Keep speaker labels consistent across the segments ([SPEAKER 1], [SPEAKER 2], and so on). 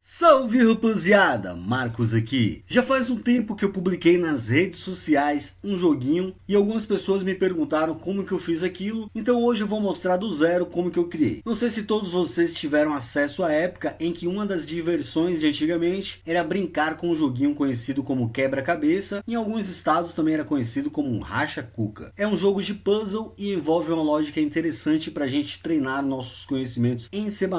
[SPEAKER 1] Salve rapaziada, Marcos aqui. Já faz um tempo que eu publiquei nas redes sociais um joguinho e algumas pessoas me perguntaram como que eu fiz aquilo, então hoje eu vou mostrar do zero como que eu criei. Não sei se todos vocês tiveram acesso à época em que uma das diversões de antigamente era brincar com um joguinho conhecido como quebra-cabeça, em alguns estados também era conhecido como um racha-cuca. É um jogo de puzzle e envolve uma lógica interessante para a gente treinar nossos conhecimentos em C++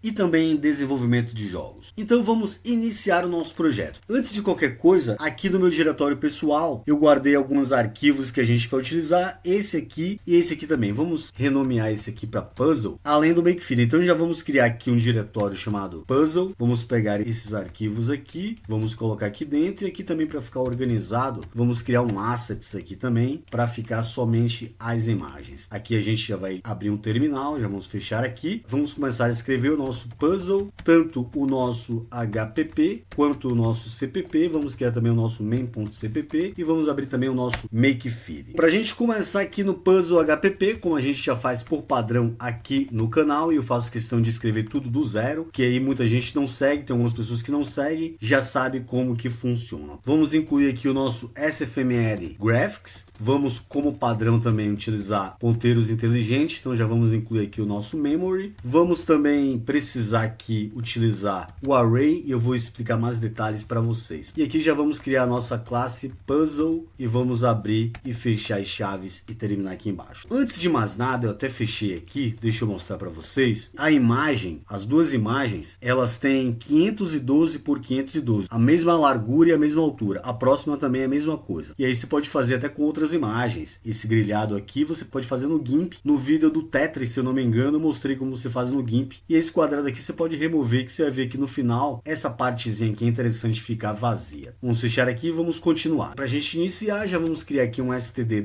[SPEAKER 1] e também em desenvolvimento de jogos. Então vamos iniciar o nosso projeto. Antes de qualquer coisa, aqui no meu diretório pessoal, eu guardei alguns arquivos que a gente vai utilizar, esse aqui e esse aqui também. Vamos renomear esse aqui para puzzle, além do Makefile. Então já vamos criar aqui um diretório chamado puzzle. Vamos pegar esses arquivos aqui, vamos colocar aqui dentro e aqui também para ficar organizado, vamos criar um assets aqui também para ficar somente as imagens. Aqui a gente já vai abrir um terminal, já vamos fechar aqui. Vamos começar a escrever o nosso puzzle, tanto o nosso HPP quanto o nosso CPP. Vamos criar também o nosso main.cpp e vamos abrir também o nosso Makefile. Para a gente começar aqui no puzzle HPP, como a gente já faz por padrão aqui no canal, e eu faço questão de escrever tudo do zero, que aí muita gente não segue, tem algumas pessoas que não seguem, já sabe como que funciona. Vamos incluir aqui o nosso SFML Graphics. Vamos, como padrão, também utilizar ponteiros inteligentes, então já vamos incluir aqui o nosso memory. Vamos também precisar aqui utilizar o array e eu vou explicar mais detalhes para vocês. E aqui já vamos criar a nossa classe puzzle e vamos abrir e fechar as chaves e terminar aqui embaixo. Antes de mais nada, eu até fechei aqui, deixa eu mostrar para vocês. A imagem, as duas imagens, elas têm 512 por 512, a mesma largura e a mesma altura. A próxima também é a mesma coisa. E aí você pode fazer até com outras imagens. Esse grilhado aqui você pode fazer no GIMP. No vídeo do Tetris, se eu não me engano, eu mostrei como você faz no GIMP. E esse quadrado aqui você pode remover, que você vai ver que no final essa partezinha aqui é interessante ficar vazia. Vamos fechar aqui e vamos continuar. Para a gente iniciar, já vamos criar aqui um std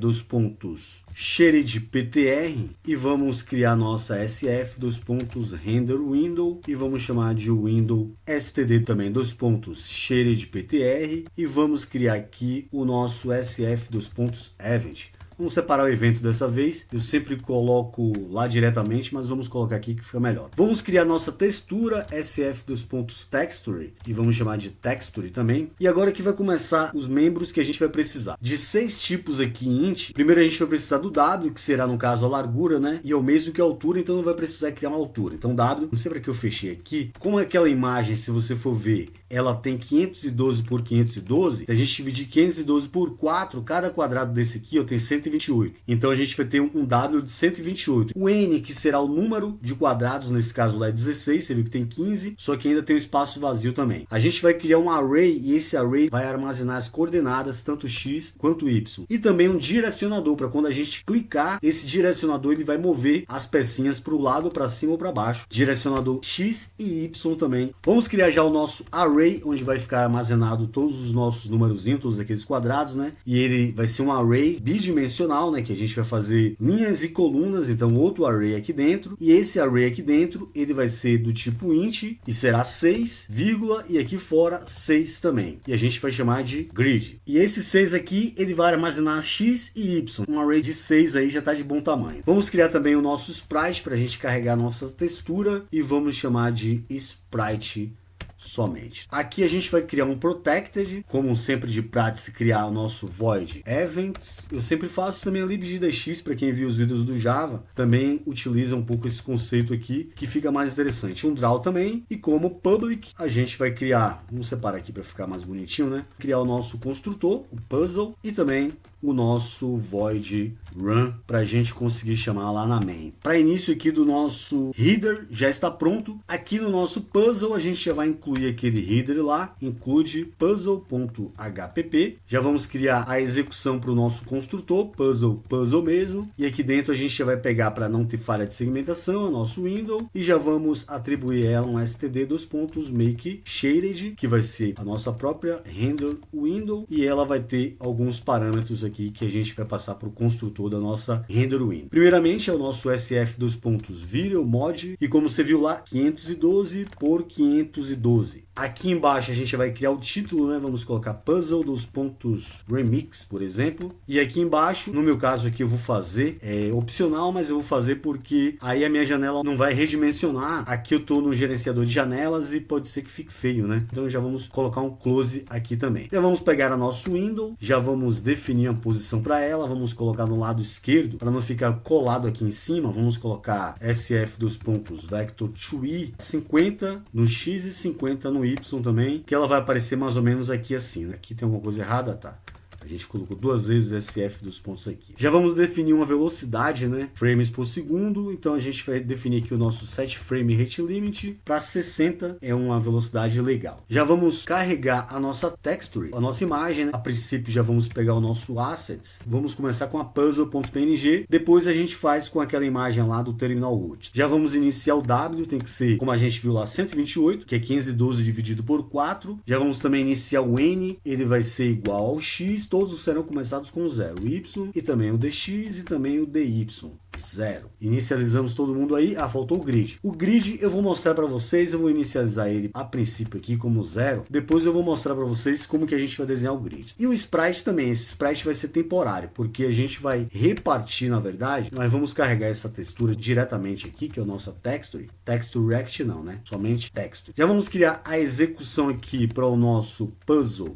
[SPEAKER 1] sharedptr e vamos criar nossa sf render window e vamos chamar de window std também sharedptr e vamos criar aqui o nosso sf event. Vamos separar o evento dessa vez, eu sempre coloco lá diretamente, mas vamos colocar aqui que fica melhor. Vamos criar nossa textura sf texture e vamos chamar de texture também. E agora que vai começar os membros que a gente vai precisar. De 6 tipos aqui int, primeiro a gente vai precisar do w, que será no caso a largura, né? E é o mesmo que a altura, então não vai precisar criar uma altura. Então w, não sei para que eu fechei aqui, como é aquela imagem, se você for ver, ela tem 512 por 512, se a gente dividir 512 por 4, cada quadrado desse aqui eu tenho 128. Então a gente vai ter um W de 128. O N, que será o número de quadrados, nesse caso lá é 16, você viu que tem 15, só que ainda tem um espaço vazio também. A gente vai criar um array e esse array vai armazenar as coordenadas, tanto X quanto Y. E também um direcionador, para quando a gente clicar, esse direcionador ele vai mover as pecinhas para o lado, para cima ou para baixo. Direcionador X e Y também. Vamos criar já o nosso array, onde vai ficar armazenado todos os nossos numerozinhos, todos aqueles quadrados, né? E ele vai ser um array bidimensional, né, que a gente vai fazer linhas e colunas, então outro array aqui dentro, e esse array aqui dentro, ele vai ser do tipo int, e será 6, vírgula, e aqui fora 6 também, e a gente vai chamar de grid. E esse 6 aqui, ele vai armazenar x e y, um array de 6 aí já está de bom tamanho. Vamos criar também o nosso sprite, para a gente carregar a nossa textura, e vamos chamar de sprite somente. Aqui a gente vai criar um protected, como sempre de prática, criar o nosso void events. Eu sempre faço também a libgdx, para quem viu os vídeos do Java, também utiliza um pouco esse conceito aqui, que fica mais interessante. Um draw também, e como public, a gente vai criar, vamos separar aqui para ficar mais bonitinho, né? Criar o nosso construtor, o puzzle, e também o nosso void run, para a gente conseguir chamar lá na main. Para início aqui do nosso header, já está pronto. Aqui no nosso puzzle, a gente já vai incluir aquele header lá, include puzzle.hpp. Já vamos criar a execução para o nosso construtor, puzzle mesmo. E aqui dentro a gente já vai pegar, para não ter falha de segmentação, a nosso window. E já vamos atribuir ela um std make shaded, que vai ser a nossa própria render window. E ela vai ter alguns parâmetros aqui que a gente vai passar para o construtor da nossa render window. Primeiramente é o nosso SF:video mod e como você viu lá, 512 por 512. Aqui embaixo a gente vai criar o título, né? Vamos colocar puzzle dos pontos remix, por exemplo. E aqui embaixo, no meu caso aqui eu vou fazer, é opcional, mas eu vou fazer porque aí a minha janela não vai redimensionar. Aqui eu estou no gerenciador de janelas e pode ser que fique feio, né? Então já vamos colocar um close aqui também. Já vamos pegar a nossa window, já vamos definir a posição para ela, vamos colocar no lado esquerdo para não ficar colado aqui em cima. Vamos colocar SF:vector to i 50 no X e 50 no Y também, que ela vai aparecer mais ou menos aqui assim, né? Aqui tem alguma coisa errada, tá? A gente colocou duas vezes SF dos pontos aqui. Já vamos definir uma velocidade, né? Frames por segundo. Então a gente vai definir aqui o nosso set frame rate limit para 60. É uma velocidade legal. Já vamos carregar a nossa texture, a nossa imagem, né? A princípio já vamos pegar o nosso assets. Vamos começar com a puzzle.png. Depois a gente faz com aquela imagem lá do terminal root. Já vamos iniciar o W. Tem que ser, como a gente viu lá, 128, que é 512 dividido por 4. Já vamos também iniciar o N. Ele vai ser igual ao X. Todos serão começados com 0, o Y e também o DX e também o DY. 0. Inicializamos todo mundo aí. Ah, faltou o grid. O grid eu vou mostrar para vocês. Eu vou inicializar ele a princípio aqui como 0. Depois eu vou mostrar para vocês como que a gente vai desenhar o grid. E o sprite também. Esse sprite vai ser temporário, porque a gente vai repartir, na verdade. Nós vamos carregar essa textura diretamente aqui, que é a nossa texture. Texture rect não, né? Somente texture. Já vamos criar a execução aqui para o nosso puzzle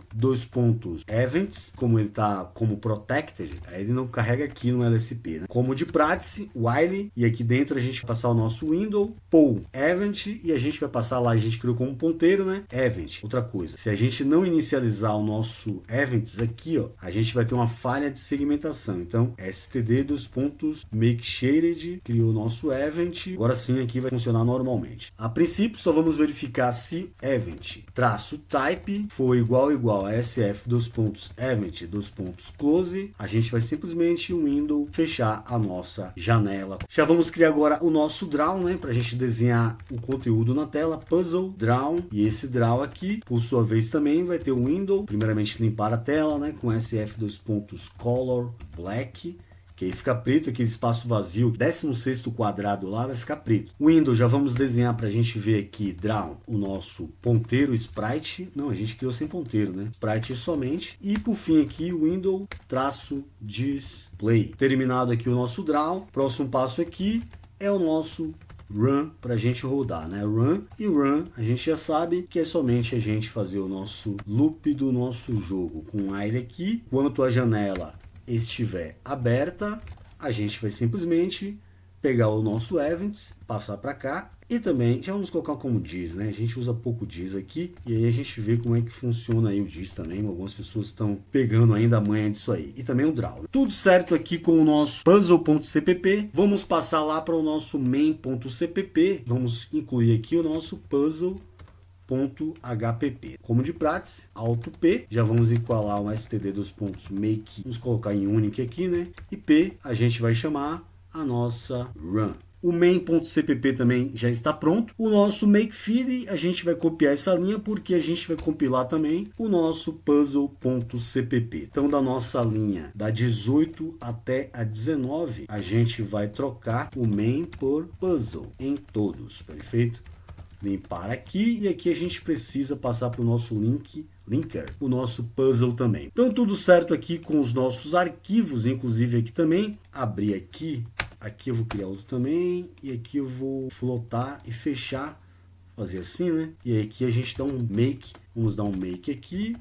[SPEAKER 1] events. Como ele tá como protected, aí ele não carrega aqui no LSP, né? Como de prática, while, e aqui dentro a gente vai passar o nosso window, pull event, e a gente vai passar lá, a gente criou como ponteiro, né? Event. Outra coisa, se a gente não inicializar o nosso events aqui, ó, a gente vai ter uma falha de segmentação. Então, std dos pontos make shaded, criou o nosso event, agora sim aqui vai funcionar normalmente. A princípio, só vamos verificar se event traço type for igual a sf dos pontos event dos pontos close, a gente vai simplesmente window fechar a nossa janela. Já vamos criar agora o nosso draw, né, para a gente desenhar o conteúdo na tela, puzzle draw, e esse draw aqui, por sua vez também vai ter o window, primeiramente limpar a tela, né, com sf dos pontos color black, que aí fica preto, aquele espaço vazio, 16º quadrado lá vai ficar preto. Window, já vamos desenhar para a gente ver aqui, draw, o nosso ponteiro sprite, não, a gente criou sem ponteiro, né, sprite somente, e por fim aqui, window, traço display. Terminado aqui o nosso draw, próximo passo aqui é o nosso run para a gente rodar, né? Run e run a gente já sabe que é somente a gente fazer o nosso loop do nosso jogo com while aqui, enquanto a janela estiver aberta, a gente vai simplesmente pegar o nosso events, passar para cá e também já vamos colocar como diz, né? A gente usa pouco diz aqui e aí a gente vê como é que funciona aí o diz também. Algumas pessoas estão pegando ainda a manha disso aí. E também o draw, né? Tudo certo aqui com o nosso puzzle.cpp. Vamos passar lá para o nosso main.cpp. Vamos incluir aqui o nosso puzzle.hpp. Como de prática, Alt P, já vamos igualar um std dos pontos make, vamos colocar em unique aqui, né? E P, a gente vai chamar a nossa run. O main.cpp também já está pronto. O nosso makefeed, a gente vai copiar essa linha porque a gente vai compilar também o nosso puzzle.cpp. Então, da nossa linha da 18 até a 19, a gente vai trocar o main por puzzle em todos, perfeito? Limpar aqui e aqui a gente precisa passar para o nosso linker, o nosso puzzle também. Então tudo certo aqui com os nossos arquivos, inclusive aqui também, abrir aqui eu vou criar outro também e aqui eu vou flotar e fechar, fazer assim, né? E aí aqui a gente dá um make, vamos dar um make aqui.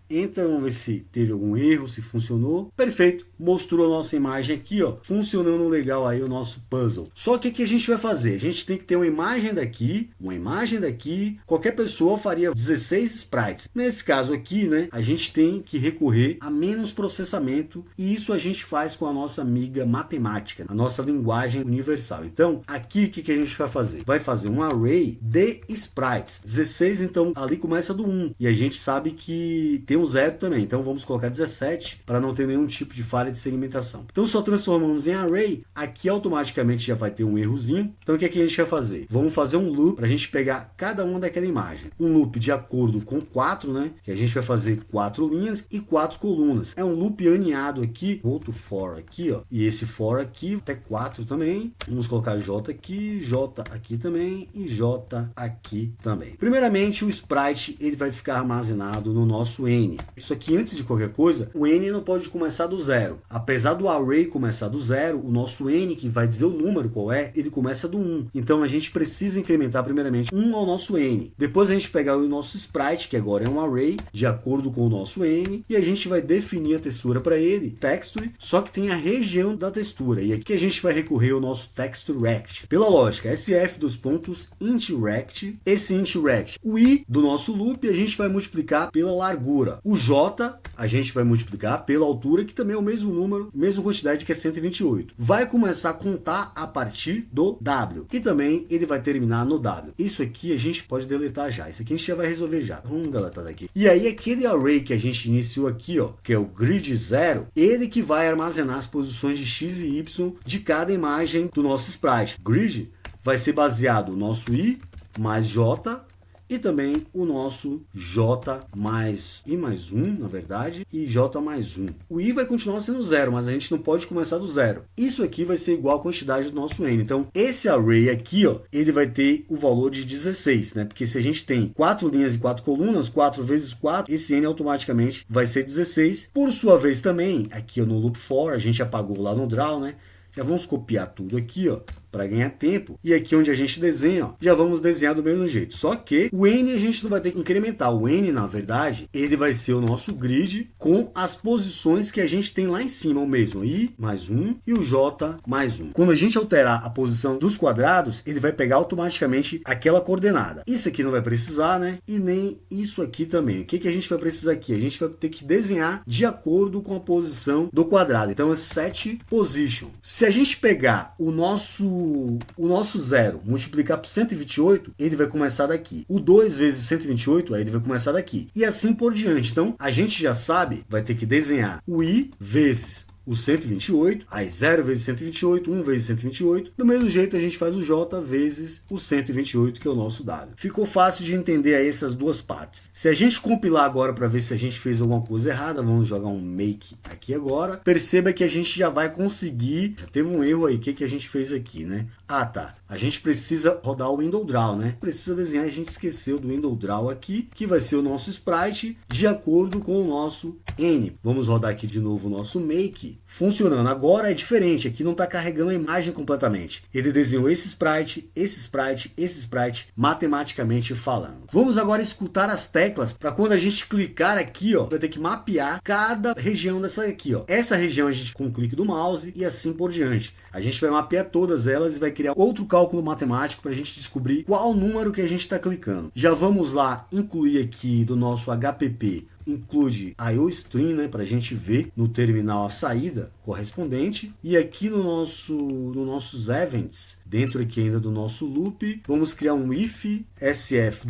[SPEAKER 1] Entra, vamos ver se teve algum erro, se funcionou. Perfeito, mostrou a nossa imagem aqui, ó, funcionando legal aí o nosso puzzle. Só que o que a gente vai fazer? A gente tem que ter uma imagem daqui, qualquer pessoa faria 16 sprites. Nesse caso aqui, né, a gente tem que recorrer a menos processamento e isso a gente faz com a nossa amiga matemática, a nossa linguagem universal. Então, aqui o que a gente vai fazer? Vai fazer um array de sprites, 16, então ali começa do 1 e a gente sabe que tem peguei um 0 também, então vamos colocar 17 para não ter nenhum tipo de falha de segmentação. Então só transformamos em array, aqui automaticamente já vai ter um errozinho. Então o que é que a gente vai fazer? Vamos fazer um loop para a gente pegar cada uma daquela imagem. Um loop de acordo com 4, né? Que a gente vai fazer 4 linhas e 4 colunas. É um loop aninhado aqui, outro for aqui, ó, e esse for aqui, até 4 também. Vamos colocar J aqui também e J aqui também. Primeiramente, o sprite ele vai ficar armazenado no nosso N. Isso aqui, antes de qualquer coisa, o N não pode começar do zero. Apesar do array começar do zero, o nosso N, que vai dizer o número qual é, ele começa do 1. Então a gente precisa incrementar primeiramente 1 ao nosso N. Depois a gente pegar o nosso sprite, que agora é um array, de acordo com o nosso N, e a gente vai definir a textura para ele, texture, só que tem a região da textura. E aqui a gente vai recorrer ao nosso texture rect. Pela lógica, SF dos pontos int rect, esse int rect, o I do nosso loop a gente vai multiplicar pela largura. O J a gente vai multiplicar pela altura, que também é o mesmo número, mesma quantidade, que é 128. Vai começar a contar a partir do W. E também ele vai terminar no W. Isso aqui a gente pode deletar já. Isso aqui a gente já vai resolver já. Vamos deletar daqui. E aí aquele array que a gente iniciou aqui, ó, que é o grid 0, ele que vai armazenar as posições de X e Y de cada imagem do nosso sprite. Grid vai ser baseado no nosso I mais J, e também o nosso J mais I mais 1, na verdade, e J mais 1. O I vai continuar sendo 0, mas a gente não pode começar do 0. Isso aqui vai ser igual à quantidade do nosso N. Então, esse array aqui, ó, ele vai ter o valor de 16, né? Porque se a gente tem 4 linhas e 4 colunas, 4 vezes 4, esse N automaticamente vai ser 16. Por sua vez também, aqui ó, no loop for, a gente apagou lá no draw, né? Já vamos copiar tudo aqui, ó, para ganhar tempo. E aqui onde a gente desenha, ó, já vamos desenhar do mesmo jeito. Só que o N a gente não vai ter que incrementar. O N, na verdade, ele vai ser o nosso grid com as posições que a gente tem lá em cima, o mesmo. I mais 1 e o J mais 1. Quando a gente alterar a posição dos quadrados, ele vai pegar automaticamente aquela coordenada. Isso aqui não vai precisar, né? E nem isso aqui também. O que que a gente vai precisar aqui? A gente vai ter que desenhar de acordo com a posição do quadrado. Então é set position. Se a gente pegar o nosso 0 multiplicar por 128, ele vai começar daqui. O 2 vezes 128, aí ele vai começar daqui. E assim por diante. Então, a gente já sabe, vai ter que desenhar o I vezes o 128, aí 0 vezes 128, 1 vezes 128. Do mesmo jeito, a gente faz o J vezes o 128, que é o nosso W. Ficou fácil de entender aí essas duas partes. Se a gente compilar agora para ver se a gente fez alguma coisa errada, vamos jogar um make aqui agora. Perceba que a gente já vai conseguir. Já teve um erro aí. O que que a gente fez aqui, né? Ah, tá. A gente precisa rodar o window draw, né? Precisa desenhar, a gente esqueceu do window draw aqui, que vai ser o nosso sprite de acordo com o nosso N. Vamos rodar aqui de novo o nosso make. Funcionando. Agora é diferente, aqui não está carregando a imagem completamente. Ele desenhou esse sprite, esse sprite, esse sprite, matematicamente falando. Vamos agora escutar as teclas para quando a gente clicar aqui, ó, vai ter que mapear cada região dessa aqui, ó. Essa região a gente com um clique do mouse e assim por diante. A gente vai mapear todas elas e vai criar outro cálculo matemático para a gente descobrir qual número que a gente está clicando. Já vamos lá incluir aqui do nosso HPP, include IOStream, né, para a gente ver no terminal a saída correspondente. E aqui nos nossos events, dentro aqui ainda do nosso loop, vamos criar um if sf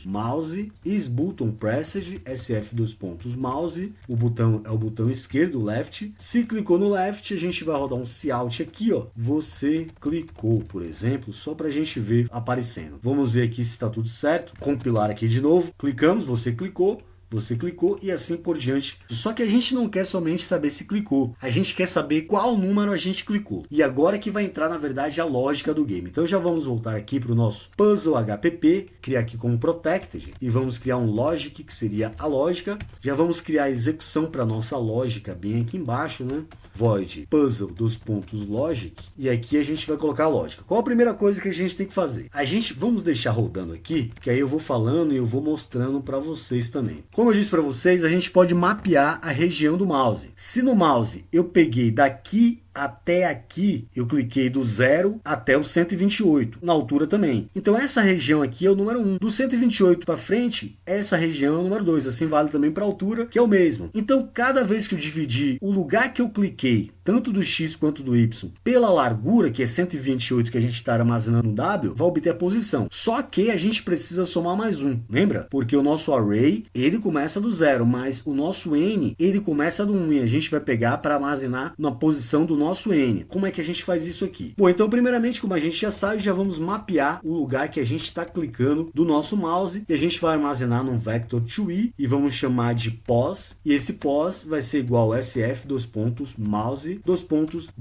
[SPEAKER 1] mouse is button pressed, sf mouse, o botão é o botão esquerdo, left. Se clicou no left, a gente vai rodar um cout aqui, ó, você clicou, por exemplo, só para a gente ver aparecendo. Vamos ver aqui se está tudo certo. Compilar aqui de novo, clicamos, você clicou e assim por diante. Só que a gente não quer somente saber se clicou, a gente quer saber qual número a gente clicou. E agora que vai entrar, na verdade, a lógica do game. Então já vamos voltar aqui para o nosso puzzle HPP, criar aqui como protected, e vamos criar um logic, que seria a lógica. Já vamos criar a execução para nossa lógica bem aqui embaixo, né? Void puzzle dos pontos logic, e aqui a gente vai colocar a lógica. Qual a primeira coisa que a gente tem que fazer? Vamos deixar rodando aqui, que aí eu vou falando e eu vou mostrando para vocês também. Como eu disse para vocês, a gente pode mapear a região do mouse. Se no mouse eu peguei daqui até aqui eu cliquei do 0 até o 128, na altura também. Então essa região aqui é o número 1. Do 128 para frente, essa região é o número 2. Assim vale também para a altura, que é o mesmo. Então cada vez que eu dividir o lugar que eu cliquei, tanto do x quanto do y, pela largura, que é 128 que a gente está armazenando no W, vai obter a posição. Só que a gente precisa somar mais um, lembra? Porque o nosso array, ele começa do 0, mas o nosso n, ele começa do 1 e a gente vai pegar para armazenar na posição do nosso n. Como é que a gente faz isso aqui? Bom, então primeiramente, como a gente já sabe, já vamos mapear o lugar que a gente está clicando do nosso mouse e a gente vai armazenar num vector to e vamos chamar de pos, e esse pos vai ser igual a sf mouse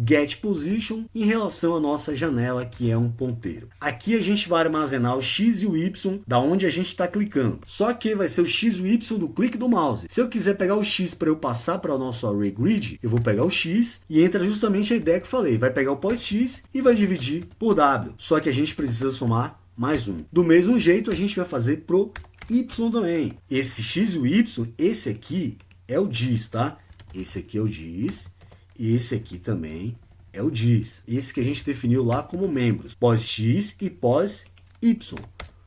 [SPEAKER 1] get position em relação à nossa janela, que é um ponteiro. Aqui a gente vai armazenar o x e o y da onde a gente está clicando. Só que vai ser o x e o y do clique do mouse. Se eu quiser pegar o x para eu passar para o nosso array grid, eu vou pegar o x e entra justamente a ideia que eu falei. Vai pegar o pos-x e vai dividir por w. Só que a gente precisa somar mais um. Do mesmo jeito a gente vai fazer pro y também. Esse x e o y, esse aqui é o diz, tá? Esse aqui é o diz. E esse aqui também é o diz. Esse que a gente definiu lá como membros. Pós-x e pós-y.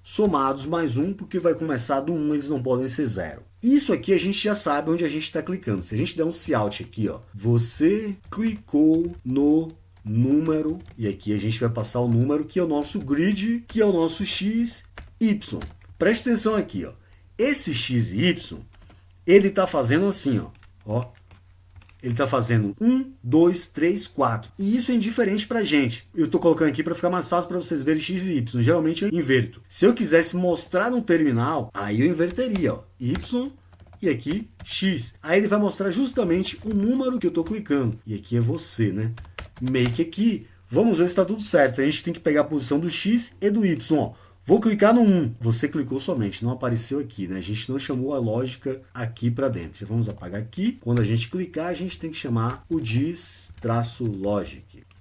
[SPEAKER 1] Somados mais um, porque vai começar do 1, eles não podem ser 0. Isso aqui a gente já sabe onde a gente está clicando. Se a gente der um Cout aqui, ó, você clicou no número, e aqui a gente vai passar o número, que é o nosso grid, que é o nosso x, y. Presta atenção aqui, ó. Esse x e y, ele está fazendo assim, ó. Ele está fazendo 1, 2, 3, 4. E isso é indiferente para a gente. Eu estou colocando aqui para ficar mais fácil para vocês verem x e y. Geralmente eu inverto. Se eu quisesse mostrar no terminal, aí eu inverteria, ó. Y e aqui x. Aí ele vai mostrar justamente o número que eu estou clicando. E aqui é você, né? Make aqui. Vamos ver se está tudo certo. A gente tem que pegar a posição do x e do y, ó. Vou clicar no 1. Você clicou somente, não apareceu aqui, né? A gente não chamou a lógica aqui para dentro. Já vamos apagar aqui. Quando a gente clicar, a gente tem que chamar o diz-logic.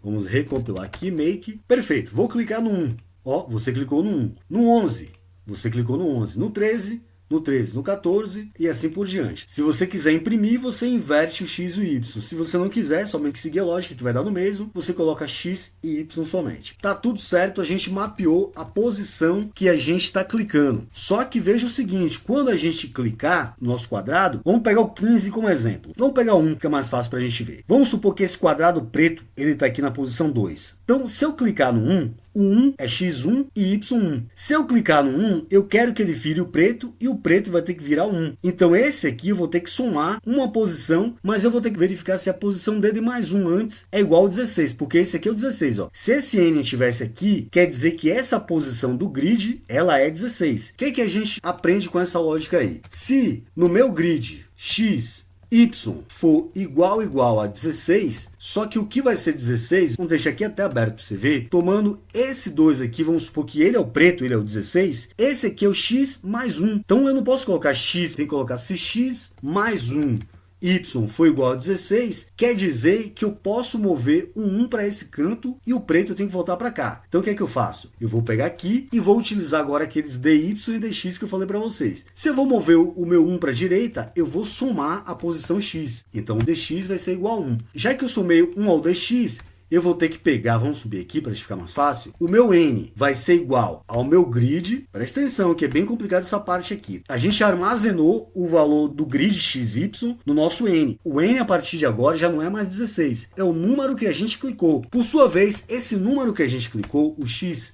[SPEAKER 1] Vamos recompilar aqui, make. Perfeito, vou clicar no 1. Ó, você clicou no 1. No 11, você clicou no 11. No 13, no 13, no 14 e assim por diante. Se você quiser imprimir, você inverte o x e o y. Se você não quiser, somente seguir a lógica que vai dar no mesmo, você coloca x e y somente. Tá tudo certo, a gente mapeou a posição que a gente está clicando. Só que veja o seguinte, quando a gente clicar no nosso quadrado, vamos pegar o 15 como exemplo. Vamos pegar o 1, que é mais fácil para a gente ver. Vamos supor que esse quadrado preto, ele está aqui na posição 2. Então, se eu clicar no 1, o 1 é x1 e y1. Se eu clicar no 1, eu quero que ele vire o preto e o preto vai ter que virar 1. Então esse aqui eu vou ter que somar uma posição, mas eu vou ter que verificar se a posição dele mais 1 antes é igual ao 16, porque esse aqui é o 16. Ó. Se esse n estivesse aqui, quer dizer que essa posição do grid, ela é 16. O que a gente aprende com essa lógica aí? Se no meu grid x y for igual a 16, só que o que vai ser 16, vamos deixar aqui até aberto para você ver, tomando esse 2 aqui, vamos supor que ele é o preto, ele é o 16, esse aqui é o x mais 1. Então eu não posso colocar x, tem que colocar se x mais 1 y for igual a 16, quer dizer que eu posso mover o 1 para esse canto e o preto eu tenho que voltar para cá. Então o que é que eu faço? Eu vou pegar aqui e vou utilizar agora aqueles dy e dx que eu falei para vocês. Se eu vou mover o meu 1 para a direita, eu vou somar a posição x. Então o dx vai ser igual a 1. Já que eu somei 1 ao dx, eu vou ter que pegar, vamos subir aqui para ficar mais fácil, o meu n vai ser igual ao meu grid, presta atenção que é bem complicado essa parte aqui. A gente armazenou o valor do grid xy no nosso n. O n a partir de agora já não é mais 16, é o número que a gente clicou. Por sua vez, esse número que a gente clicou, o xy,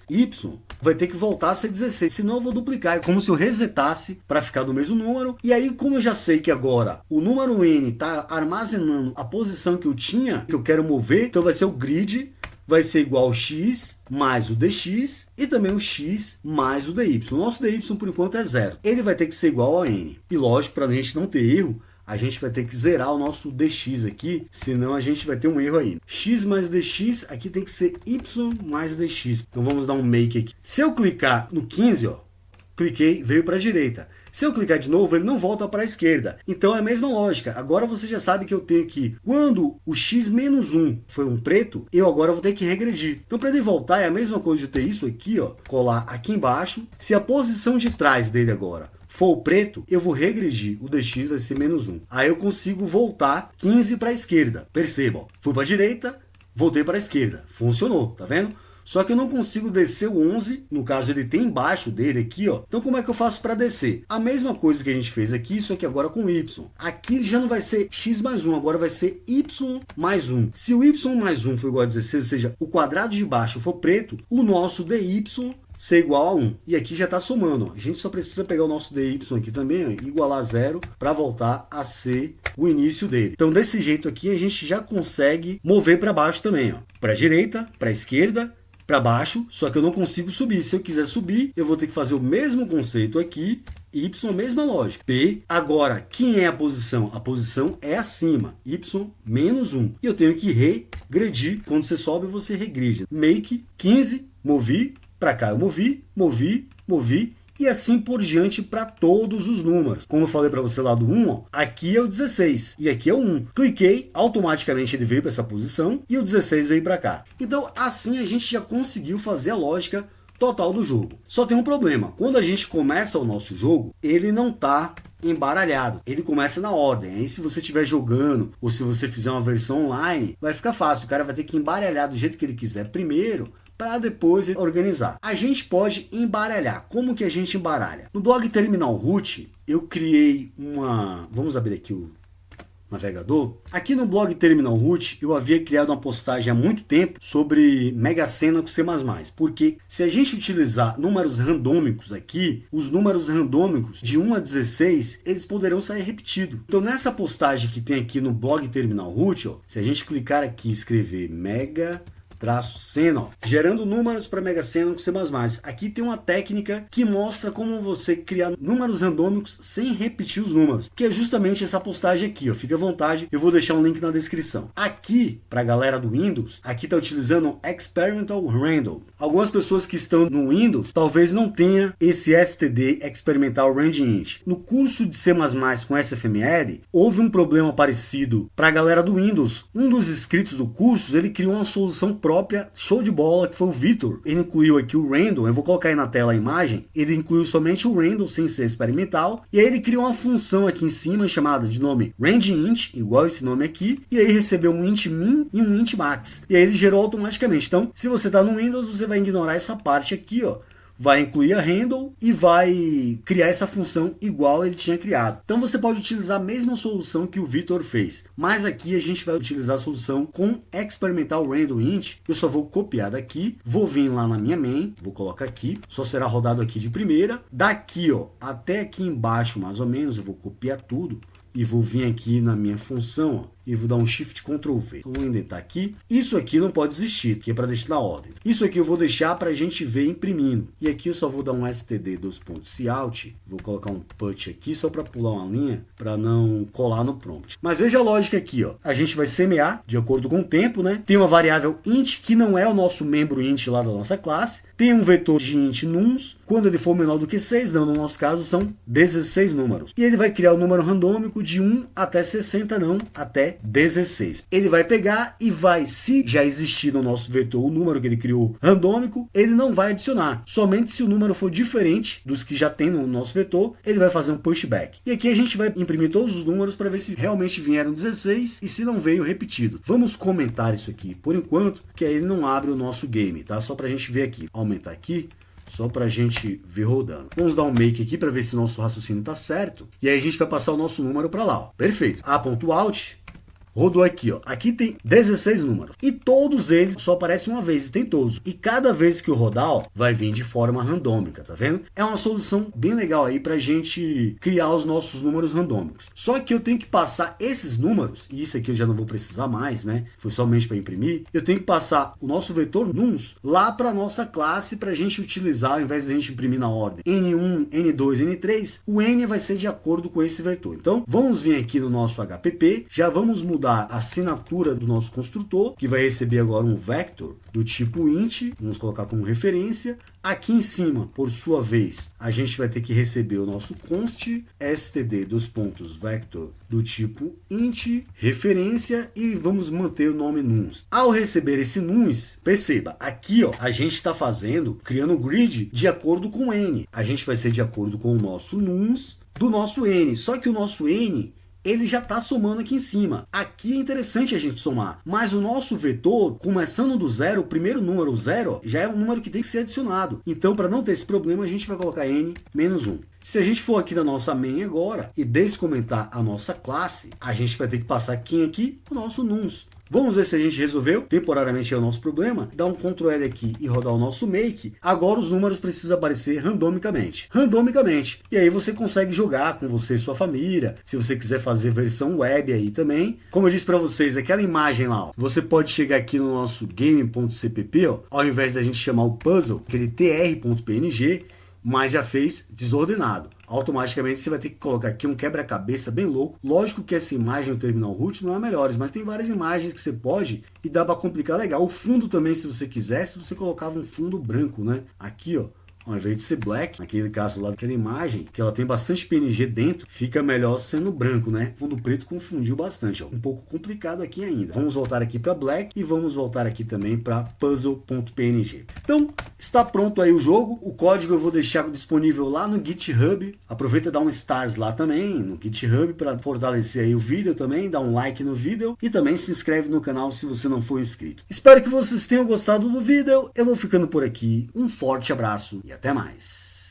[SPEAKER 1] vai ter que voltar a ser 16, senão eu vou duplicar. É como se eu resetasse para ficar do mesmo número. E aí, como eu já sei que agora o número n está armazenando a posição que eu tinha, que eu quero mover, então vai ser o grid, vai ser igual ao x mais o dx e também o x mais o dy. O nosso dy por enquanto é 0. Ele vai ter que ser igual ao n. E lógico, para a gente não ter erro, a gente vai ter que zerar o nosso dx aqui, senão a gente vai ter um erro aí. X mais dx, aqui tem que ser y mais dx. Então vamos dar um make aqui. Se eu clicar no 15, ó, cliquei, veio para a direita. Se eu clicar de novo, ele não volta para a esquerda. Então é a mesma lógica. Agora você já sabe que eu tenho que, quando o x menos 1 foi um preto, eu agora vou ter que regredir. Então para ele voltar é a mesma coisa de ter isso aqui, ó, colar aqui embaixo. Se a posição de trás dele agora for o preto, eu vou regredir, o dx vai ser menos 1. Aí eu consigo voltar 15 para a esquerda. Perceba, ó, fui para a direita, voltei para a esquerda. Funcionou, tá vendo? Só que eu não consigo descer o 11, no caso ele tem embaixo dele aqui, ó. Então como é que eu faço para descer? A mesma coisa que a gente fez aqui, só que agora com y. Aqui já não vai ser x mais 1, agora vai ser y mais 1. Se o y mais 1 for igual a 16, ou seja, o quadrado de baixo for preto, o nosso dy ser igual a 1. E aqui já está somando. Ó. A gente só precisa pegar o nosso dy aqui também, ó, igualar a 0, para voltar a ser o início dele. Então desse jeito aqui a gente já consegue mover para baixo também. Para a direita, para a esquerda, para baixo, só que eu não consigo subir. Se eu quiser subir, eu vou ter que fazer o mesmo conceito aqui, y, mesma lógica. P, agora, quem é a posição? A posição é acima, y menos 1. E eu tenho que regredir. Quando você sobe, você regride. Make 15, movi, para cá eu movi, movi, movi, e assim por diante para todos os números. Como eu falei para você lá do 1, ó, aqui é o 16 e aqui é o 1. Cliquei, automaticamente ele veio para essa posição e o 16 veio para cá. Então assim a gente já conseguiu fazer a lógica total do jogo. Só tem um problema, quando a gente começa o nosso jogo, ele não está embaralhado, ele começa na ordem. Aí se você estiver jogando ou se você fizer uma versão online, vai ficar fácil, o cara vai ter que embaralhar do jeito que ele quiser primeiro, para depois organizar. A gente pode embaralhar. Como que a gente embaralha? No blog Terminal Root, eu criei uma... Vamos abrir aqui o navegador. Aqui no blog Terminal Root, eu havia criado uma postagem há muito tempo sobre Mega Sena com C++, porque se a gente utilizar números randômicos aqui, os números randômicos de 1 a 16, eles poderão sair repetidos. Então nessa postagem que tem aqui no blog Terminal Root, ó, se a gente clicar aqui e escrever Mega Sena, ó, gerando números para Mega Sena com C++. Aqui tem uma técnica que mostra como você criar números randômicos sem repetir os números, que é justamente essa postagem aqui, ó. Fique à vontade, eu vou deixar um link na descrição. Aqui, para a galera do Windows, aqui está utilizando Experimental Random. Algumas pessoas que estão no Windows talvez não tenham esse STD Experimental Random Int. No curso de C++ com SFML, houve um problema parecido para a galera do Windows. Um dos inscritos do curso, ele criou uma solução própria, show de bola, que foi o Vitor. Ele incluiu aqui o random, eu vou colocar aí na tela a imagem, ele incluiu somente o random sem ser experimental, e aí ele criou uma função aqui em cima chamada de nome rangeInt, igual esse nome aqui, e aí recebeu um int min e um int max, e aí ele gerou automaticamente. Então, se você está no Windows, você vai ignorar essa parte aqui, ó, vai incluir a handle e vai criar essa função igual ele tinha criado. Então você pode utilizar a mesma solução que o Vitor fez, mas aqui a gente vai utilizar a solução com Experimental Random Int. Eu só vou copiar daqui, vou vir lá na minha main, vou colocar aqui, só será rodado aqui de primeira. Daqui, ó, até aqui embaixo mais ou menos, eu vou copiar tudo e vou vir aqui na minha função, ó, e vou dar um Shift Ctrl V. Então, vou indentar aqui. Isso aqui não pode existir, que é para deixar na ordem. Isso aqui eu vou deixar para a gente ver imprimindo. E aqui eu só vou dar um std cout. Vou colocar um put aqui só para pular uma linha, para não colar no prompt. Mas veja a lógica aqui, ó. A gente vai semear de acordo com o tempo, né? Tem uma variável int que não é o nosso membro int lá da nossa classe. Tem um vetor de int nums. Quando ele for menor do que 6, não, no nosso caso são 16 números. E ele vai criar o número randômico de 1 até 60, não, até 16. Ele vai pegar e vai, se já existir no nosso vetor o número que ele criou randômico, ele não vai adicionar. Somente se o número for diferente dos que já tem no nosso vetor, ele vai fazer um pushback. E aqui a gente vai imprimir todos os números para ver se realmente vieram 16 e se não veio repetido. Vamos comentar isso aqui por enquanto, que aí ele não abre o nosso game, tá? Só para a gente ver aqui. Aumentar aqui. Só para a gente ver rodando. Vamos dar um make aqui para ver se o nosso raciocínio está certo. E aí a gente vai passar o nosso número para lá. Ó. Perfeito. A.out. Rodou aqui, ó. Aqui tem 16 números. E todos eles só aparecem uma vez, tem todos. E cada vez que eu rodar, ó, vai vir de forma randômica, tá vendo? É uma solução bem legal aí pra gente criar os nossos números randômicos. Só que eu tenho que passar esses números, e isso aqui eu já não vou precisar mais, né? Foi somente para imprimir. Eu tenho que passar o nosso vetor nums lá pra nossa classe pra gente utilizar, ao invés de a gente imprimir na ordem N1, N2, N3, o N vai ser de acordo com esse vetor. Então, vamos vir aqui no nosso HPP, já vamos mudar a assinatura do nosso construtor, que vai receber agora um vector do tipo int, vamos colocar como referência. Aqui em cima, por sua vez, a gente vai ter que receber o nosso const std vector do tipo int, referência, e vamos manter o nome nums. Ao receber esse nums, perceba, aqui ó, a gente está criando o grid de acordo com n. A gente vai ser de acordo com o nosso nums do nosso n, só que o nosso n ele já está somando aqui em cima. Aqui é interessante a gente somar, mas o nosso vetor, começando do zero, o primeiro número, o zero, já é um número que tem que ser adicionado. Então, para não ter esse problema, a gente vai colocar n menos 1. Se a gente for aqui na nossa main agora e descomentar a nossa classe, a gente vai ter que passar aqui o nosso nums. Vamos ver se a gente resolveu. Temporariamente é o nosso problema. Dá um Ctrl L aqui e rodar o nosso make. Agora os números precisam aparecer randomicamente. E aí você consegue jogar com você e sua família. Se você quiser fazer versão web aí também. Como eu disse para vocês, aquela imagem lá, ó, você pode chegar aqui no nosso game.cpp, ó, ao invés da gente chamar o puzzle, aquele tr.png, mas já fez desordenado. Automaticamente você vai ter que colocar aqui um quebra-cabeça bem louco. Lógico que essa imagem no terminal root não é a melhor, mas tem várias imagens que você pode e dá para complicar legal. O fundo também, se você quisesse, você colocava um fundo branco, né? Aqui, ó. Ao invés de ser black, naquele caso lá daquela imagem, que ela tem bastante PNG dentro, fica melhor sendo branco, né? Fundo preto confundiu bastante, ó. Um pouco complicado aqui ainda. Vamos voltar aqui para black e vamos voltar aqui também para puzzle.png. Então, está pronto aí o jogo. O código eu vou deixar disponível lá no GitHub. Aproveita e dá um stars lá também no GitHub para fortalecer aí o vídeo também, dá um like no vídeo e também se inscreve no canal se você não for inscrito. Espero que vocês tenham gostado do vídeo. Eu vou ficando por aqui. Um forte abraço e até mais.